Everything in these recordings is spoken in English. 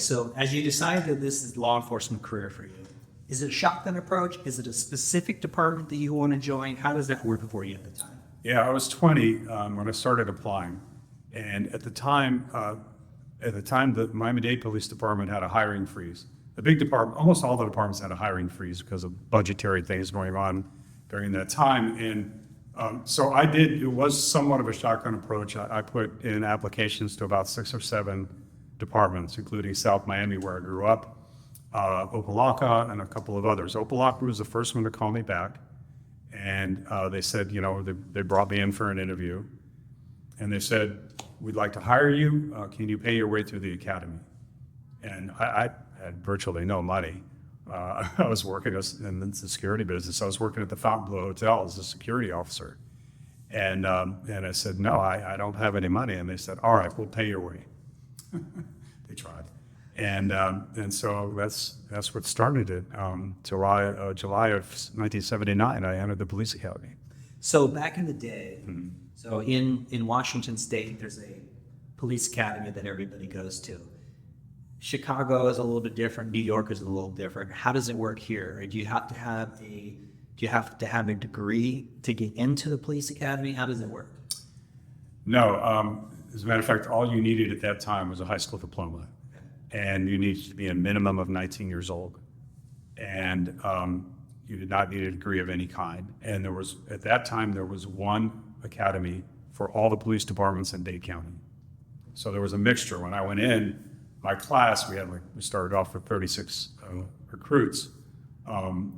So as you decide that this is law enforcement career for you, is it a shotgun approach? Is it a specific department that you want to join? How does that work for you at the time? Yeah, I was 20 when I started applying, and at the time, the Miami-Dade Police Department had a hiring freeze. The big department, almost all the departments had a hiring freeze because of budgetary things going on during that time. And so I did. It was somewhat of a shotgun approach. I put in applications to about 6 or 7 departments, including South Miami, where I grew up, Opa-locka, and a couple of others. Opa-locka was the first one to call me back. And they said, they brought me in for an interview. And they said, we'd like to hire you. Can you pay your way through the academy? And I had virtually no money. I was working in the security business. I was working at the Fontainebleau Hotel as a security officer. And I said, no, I don't have any money. And they said, all right, we'll pay your way. They tried. And so that's what started it. July of 1979, I entered the police academy. So back in the day, so in Washington State, there's a police academy that everybody goes to. Chicago is a little bit different. New York is a little different. How does it work here? Do you have to have a degree to get into the police academy? How does it work? No. As a matter of fact, all you needed at that time was a high school diploma. And you needed to be a minimum of 19 years old. And you did not need a degree of any kind. And at that time, there was one academy for all the police departments in Dade County. So there was a mixture. When I went in, my class, we started off with 36 recruits.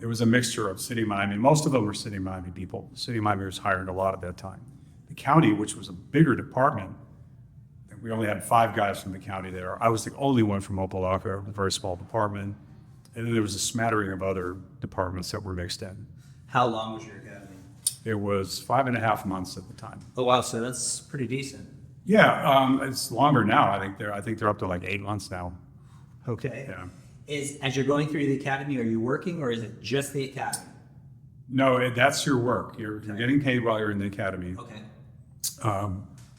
It was a mixture of City of Miami. Most of them were City of Miami people. City of Miami was hiring a lot at that time. The county, which was a bigger department, we only had 5 guys from the county there. I was the only one from Opa-locka, a very small department. And then there was a smattering of other departments that were mixed in. How long was your academy? It was 5.5 months at the time. Oh, wow. So that's pretty decent. Yeah, it's longer now. I think they're up to like 8 months now. Okay. Yeah. As you're going through the academy, are you working or is it just the academy? No, that's your work. You're getting paid while you're in the academy. Okay.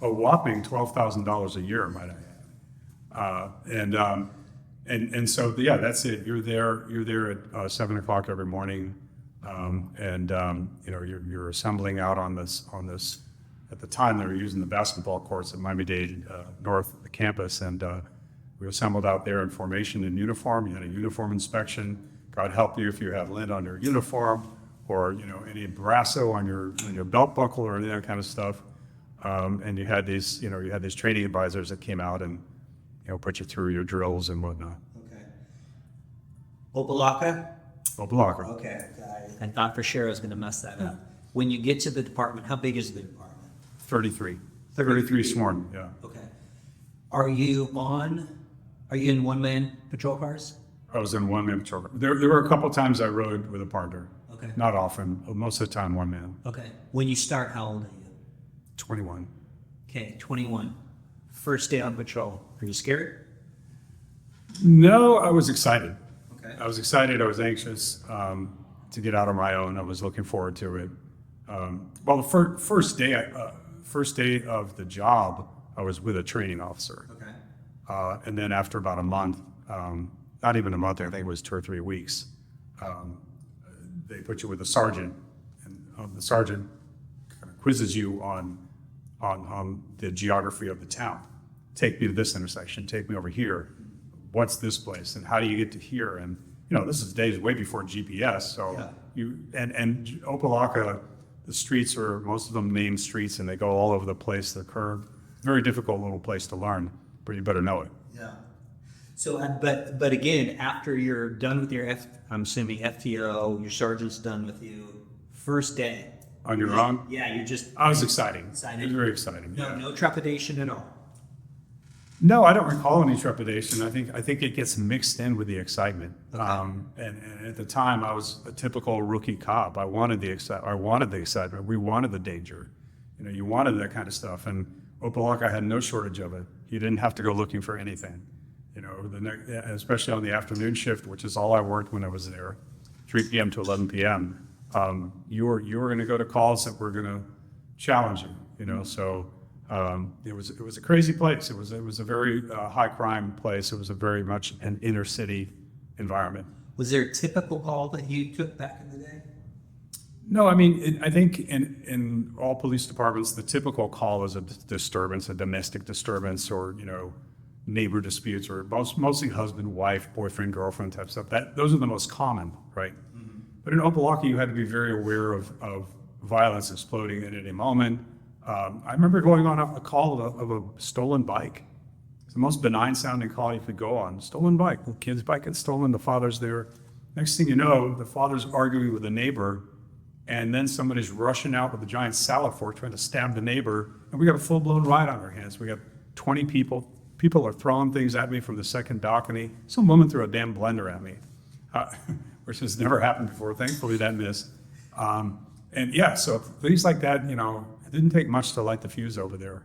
A whopping $12,000 a year, might I add. And so yeah, that's it. You're there at 7 o'clock every morning, you're assembling out on this. At the time, they were using the basketball courts at Miami-Dade north of the campus, and we assembled out there in formation in uniform. You had a uniform inspection. God help you if you had lint on your uniform, or any brasso on your belt buckle or any of that kind of stuff. And you had these training advisors that came out and, put you through your drills and whatnot. Okay. Opa-locka? Opa-locka. Okay. I thought for sure I was going to mess that up. When you get to the department, how big is the department? 33 sworn, yeah. Okay. Are you in one-man patrol cars? I was in one-man patrol car. There were a couple times I rode with a partner. Okay. Not often. Most of the time, one man. Okay. When you start, how old are you? 21. Okay, 21. First day on patrol. Are you scared? No, I was excited. Okay. I was excited. I was anxious to get out on my own. I was looking forward to it. Well, the first day of the job, I was with a training officer. Okay. And then after about a month, not even a month, I think it was 2 or 3 weeks, they put you with a sergeant, and the sergeant kind of quizzes you on the geography of the town. Take me to this intersection. Take me over here. What's this place? And how do you get to here? And this is days way before GPS. So yeah. And Opa-locka, the streets are most of them named streets, and they go all over the place. They're curved. Very difficult little place to learn, but you better know it. Yeah. So, but again, after you're done with your I'm assuming FTO, your sergeant's done with you. First day. On your own? Yeah, you just. I was exciting. Excited. It was very exciting. No, yeah. no trepidation at all. No, I don't recall any trepidation. I think it gets mixed in with the excitement. Okay. And at the time, I was a typical rookie cop. I wanted the excitement. We wanted the danger. You wanted that kind of stuff. And Opa-locka had no shortage of it. You didn't have to go looking for anything. Especially on the afternoon shift, which is all I worked when I was there, 3 p.m. to 11 p.m. You were going to go to calls that were going to challenge you. So It was a crazy place. It was a very high crime place. It was a very much an inner city environment. Was there a typical call that you took back in the day? No, I mean, I think in all police departments, the typical call is a disturbance, a domestic disturbance, or, you know, neighbor disputes, or mostly husband, wife, boyfriend, girlfriend type stuff. Those are the most common, right? Mm-hmm. But in Opelika, you had to be very aware of violence exploding at any moment. I remember going on a call of a stolen bike. It's the most benign sounding call you could go on. Stolen bike. The kid's bike gets stolen. The father's there. Next thing you know, the father's arguing with a neighbor, and then somebody's rushing out with a giant salad fork trying to stab the neighbor. And we got a full-blown riot on our hands. We got 20 people. People are throwing things at me from the second balcony. Some woman threw a damn blender at me, which has never happened before. Thankfully, that missed. And yeah, so things like that, you know, it didn't take much to light the fuse over there.